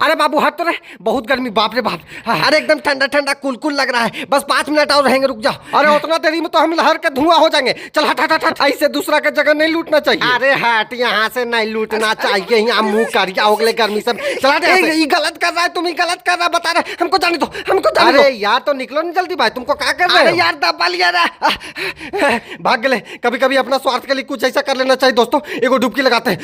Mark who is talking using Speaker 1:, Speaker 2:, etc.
Speaker 1: अरे बाबू हट तो रहे, बहुत गर्मी, बाप रे बाप। अरे एकदम ठंडा ठंडा कुल कुल लग रहा है, बस 5 मिनट और रहेंगे, रुक जाओ। अरे उतना देरी में तो हम लहर के धुआं हो जाएंगे। चल हट हट हट, ऐसे दूसरा के जगह नहीं लूटना चाहिए। अरे हट, यहाँ से नहीं लूटना चाहिए, यहाँ मुंह करिया हो गए गर्मी सब। चला ये गलत कर रहा है, तुम ही गलत कर रहा है, बता रहे हमको जाने दो, हमको जाने दो। अरे यार तो निकलो नहीं जल्दी भाई, तुमको क्या कर रहे हो यार, दबा लिया रे। भाग गए। कभी कभी अपना स्वार्थ के लिए कुछ ऐसा कर लेना चाहिए दोस्तों। एगो डुबकी लगाते हैं।